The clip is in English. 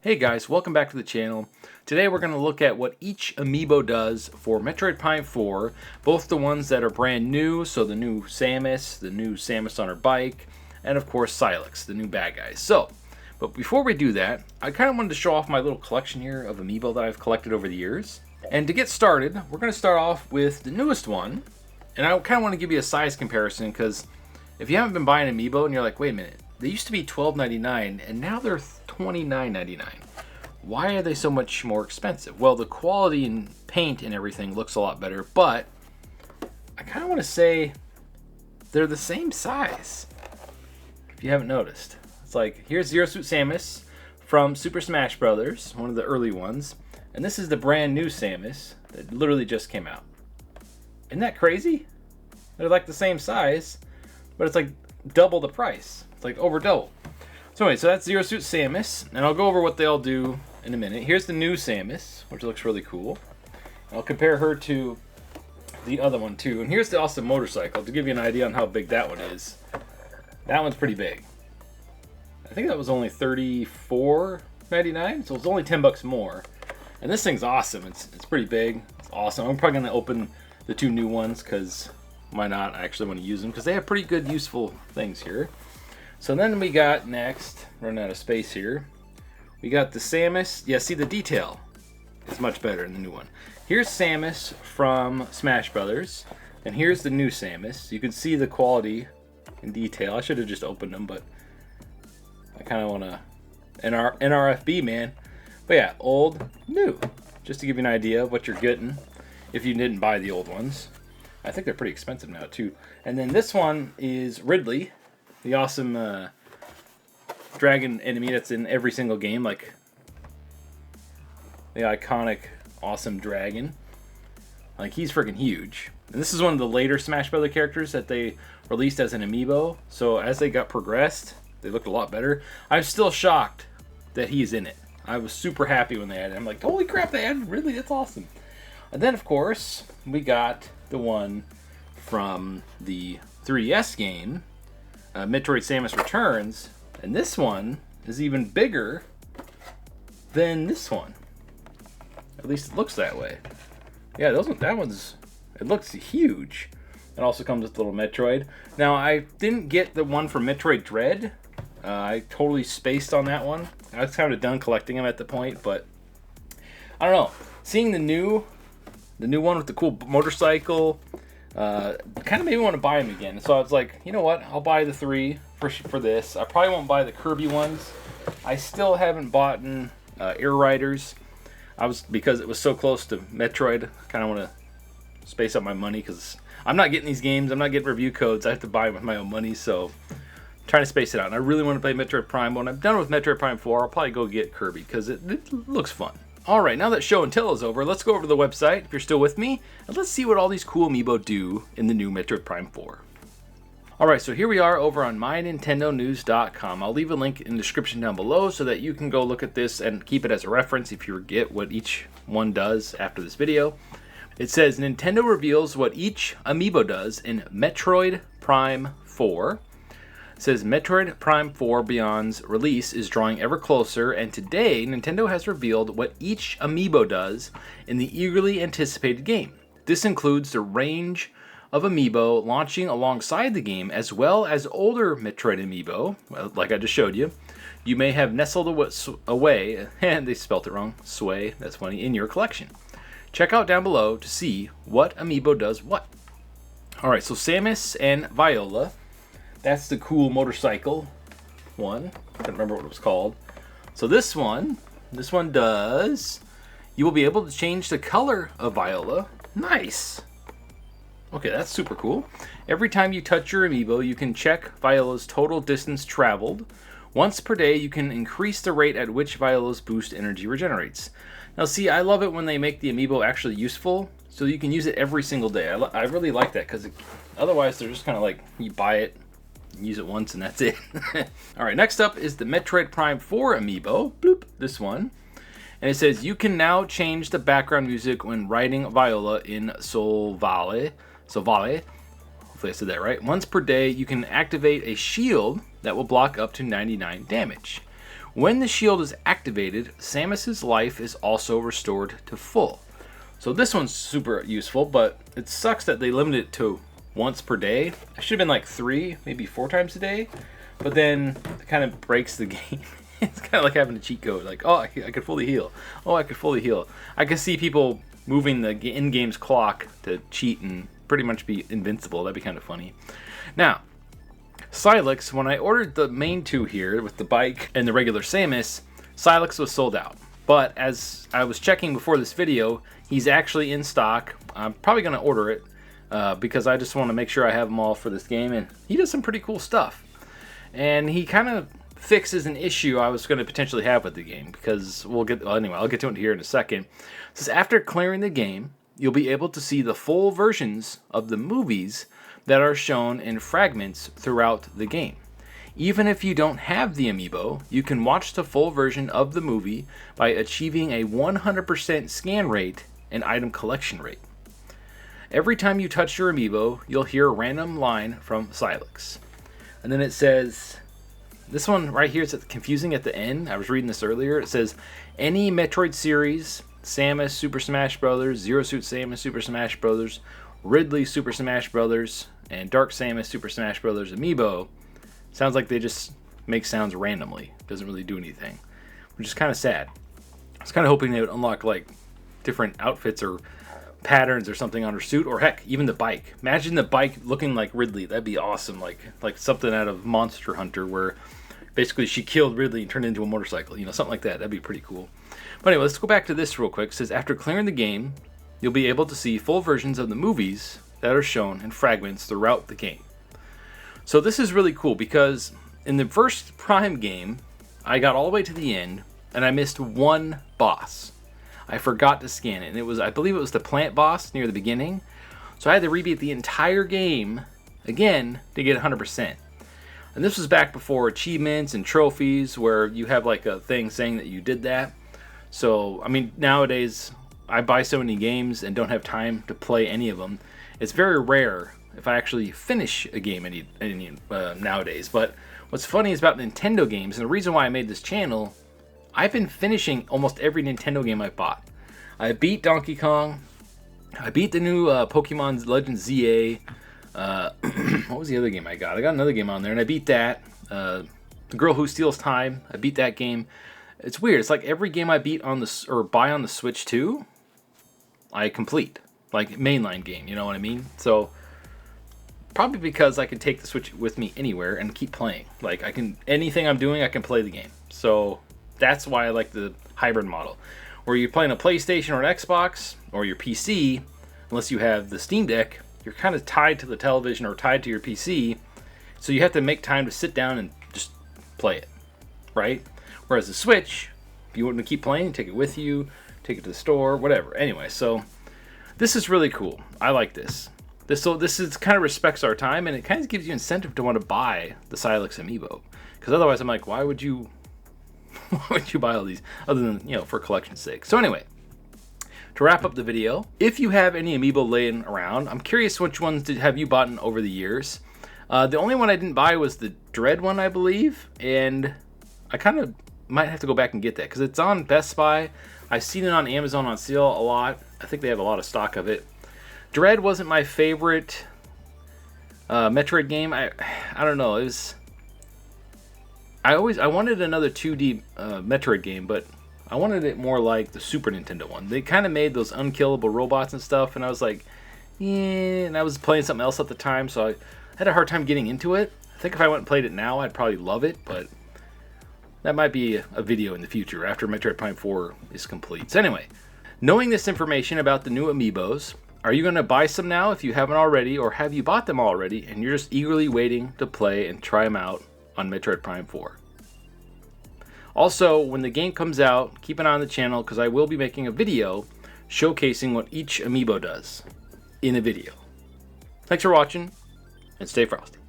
Hey guys, welcome back to the channel. Today we're going to look at what each amiibo does for Metroid Prime 4, both the ones that are brand new, so the new Samus on her bike, and of course Silex, the new bad guys. But before we do that, I kind of wanted to show off my little collection here of amiibo that I've collected over the years. And to get started, we're going to start off with the newest one, and I kind of want to give you a size comparison because if you haven't been buying amiibo and you're like, wait a minute, they used to be $12.99 and now they're $29.99. Why are they so much more expensive? Well, the quality and paint and everything looks a lot better, but I kind of want to say they're the same size. If you haven't noticed, it's like here's Zero Suit Samus from Super Smash Bros., one of the early ones, and this is the brand new Samus that literally just came out. Isn't that crazy? They're like the same size, but it's like double the price. It's like over double. So anyway, so that's Zero Suit Samus, and I'll go over what they all do in a minute. Here's the new Samus, which looks really cool. I'll compare her to the other one too. And here's the awesome motorcycle to give you an idea on how big that one is. That one's pretty big. I think that was only $34.99, so it's only $10 more. And this thing's awesome. It's pretty big. It's awesome. I'm probably gonna open the two new ones because why not? I actually want to use them because they have pretty good useful things here. So then we got next, running out of space here, we got the Samus. Yeah, see the detail is much better in the new one. Here's Samus from Smash Brothers, and here's the new Samus. You can see the quality and detail. I should have just opened them, but I kind of want to NRFB, man. But yeah, old, new, just to give you an idea of what you're getting if you didn't buy the old ones. I think they're pretty expensive now too. And then this one is Ridley, the awesome dragon enemy that's in every single game, like the iconic awesome dragon. Like, he's freaking huge. And this is one of the later Smash Brothers characters that they released as an amiibo. So as they got progressed, they looked a lot better. I'm still shocked that he's in it. I was super happy when they added it. I'm like, holy crap, they added Ridley, that's awesome. And then of course we got the one from the 3DS game, Metroid Samus Returns, and this one is even bigger than this one. At least it looks that way. Yeah, it looks huge. It also comes with a little Metroid. Now, I didn't get the one from Metroid Dread. I totally spaced on that one. I was kind of done collecting them at the point, but I don't know. Seeing the new one with the cool motorcycle, kind of made me want to buy them again. So I was like, you know what? I'll buy the three for this. I probably won't buy the Kirby ones. I still haven't bought Air Riders. Because it was so close to Metroid. Kind of want to space out my money because I'm not getting these games. I'm not getting review codes. I have to buy them with my own money. So I'm trying to space it out. And I really want to play Metroid Prime. When I'm done with Metroid Prime 4, I'll probably go get Kirby because it looks fun. Alright, now that show and tell is over, let's go over to the website, if you're still with me, and let's see what all these cool amiibo do in the new Metroid Prime 4. Alright, so here we are over on mynintendonews.com. I'll leave a link in the description down below so that you can go look at this and keep it as a reference if you forget what each one does after this video. It says, Nintendo reveals what each amiibo does in Metroid Prime 4. It says Metroid Prime 4 Beyond's release is drawing ever closer, and today Nintendo has revealed what each amiibo does in the eagerly anticipated game. This includes the range of amiibo launching alongside the game, as well as older Metroid amiibo, like I just showed you. You may have nestled away, and they spelt it wrong, sway, that's funny, in your collection. Check out down below to see what amiibo does what. Alright, so Samus and Viola. That's the cool motorcycle one. I can't remember what it was called. So this one does, you will be able to change the color of Viola. Nice. Okay, that's super cool. Every time you touch your amiibo, you can check Viola's total distance traveled. Once per day, you can increase the rate at which Viola's boost energy regenerates. Now see, I love it when they make the amiibo actually useful, so you can use it every single day. I really like that, because otherwise they're just kind of like, you buy it, use it once and that's it. Alright, next up is the Metroid Prime 4 amiibo. Bloop, this one. And it says, you can now change the background music when riding Viola in Solvale. Hopefully I said that right. Once per day, you can activate a shield that will block up to 99 damage. When the shield is activated, Samus's life is also restored to full. So this one's super useful, but it sucks that they limit it to once per day. It should have been like 3, maybe 4 times a day, but then it kind of breaks the game. It's kind of like having a cheat code, like, oh, I could fully heal. Oh, I could fully heal. I could see people moving the in-game's clock to cheat and pretty much be invincible. That'd be kind of funny. Now, Silex, when I ordered the main 2 here with the bike and the regular Samus, Silex was sold out. But as I was checking before this video, he's actually in stock. I'm probably going to order it because I just want to make sure I have them all for this game. And he does some pretty cool stuff. And he kind of fixes an issue I was going to potentially have with the game, because anyway, I'll get to it here in a second. It says after clearing the game, you'll be able to see the full versions of the movies that are shown in fragments throughout the game. Even if you don't have the amiibo, you can watch the full version of the movie by achieving a 100% scan rate and item collection rate. Every time you touch your amiibo, you'll hear a random line from Silex. And then it says, this one right here is confusing at the end. I was reading this earlier. It says, any Metroid series, Samus Super Smash Bros., Zero Suit Samus Super Smash Bros., Ridley Super Smash Bros., and Dark Samus Super Smash Bros. Amiibo. Sounds like they just make sounds randomly. Doesn't really do anything, which is kind of sad. I was kind of hoping they would unlock like different outfits or patterns or something on her suit, or heck, even the bike. Imagine the bike looking like Ridley. That'd be awesome. Like something out of Monster Hunter, where basically she killed Ridley and turned into a motorcycle. You know, something like that. That'd be pretty cool. But anyway, let's go back to this real quick. It says after clearing the game, you'll be able to see full versions of the movies that are shown in fragments throughout the game. So this is really cool because in the first Prime game, I got all the way to the end and I missed one boss. I forgot to scan it, and I believe it was the plant boss near the beginning. So I had to rebeat the entire game again to get 100%. And this was back before achievements and trophies where you have like a thing saying that you did that. So, I mean, nowadays I buy so many games and don't have time to play any of them. It's very rare if I actually finish a game nowadays. But what's funny is about Nintendo games, and the reason why I made this channel, I've been finishing almost every Nintendo game I've bought. I beat Donkey Kong. I beat the new Pokemon Legends ZA. What was the other game I got? I got another game on there, and I beat that. The Girl Who Steals Time. I beat that game. It's weird. It's like every game I beat on buy on the Switch 2, I complete. Like mainline game, you know what I mean? So probably because I can take the Switch with me anywhere and keep playing. Like anything I'm doing, I can play the game. So that's why I like the hybrid model, where you're playing a PlayStation or an Xbox or your PC. Unless you have the Steam Deck, you're kind of tied to the television or tied to your PC. So you have to make time to sit down and just play it, right? Whereas the Switch, if you want to keep playing, take it with you, take it to the store, whatever. Anyway, so this is really cool. I like this. This is kind of respects our time, and it kind of gives you incentive to want to buy the Silex amiibo. Because otherwise, I'm like, why would you buy all these other than, you know, for collection's sake? So anyway, to wrap up the video, if you have any amiibo laying around, I'm curious which ones have you bought over the years. The only one I didn't buy was the Dread one, I believe, and I kind of might have to go back and get that because it's on Best Buy. I've seen it on Amazon on sale a lot. I think they have a lot of stock of it. Dread wasn't my favorite Metroid game. I don't know. It was. I wanted another 2D Metroid game, but I wanted it more like the Super Nintendo one. They kind of made those unkillable robots and stuff, and I was like, yeah. And I was playing something else at the time, so I had a hard time getting into it. I think if I went and played it now, I'd probably love it, but that might be a video in the future after Metroid Prime 4 is complete. So anyway, knowing this information about the new amiibos, are you going to buy some now if you haven't already, or have you bought them already and you're just eagerly waiting to play and try them out on Metroid Prime 4? Also, when the game comes out, keep an eye on the channel because I will be making a video showcasing what each amiibo does in a video. Thanks for watching, and stay frosty.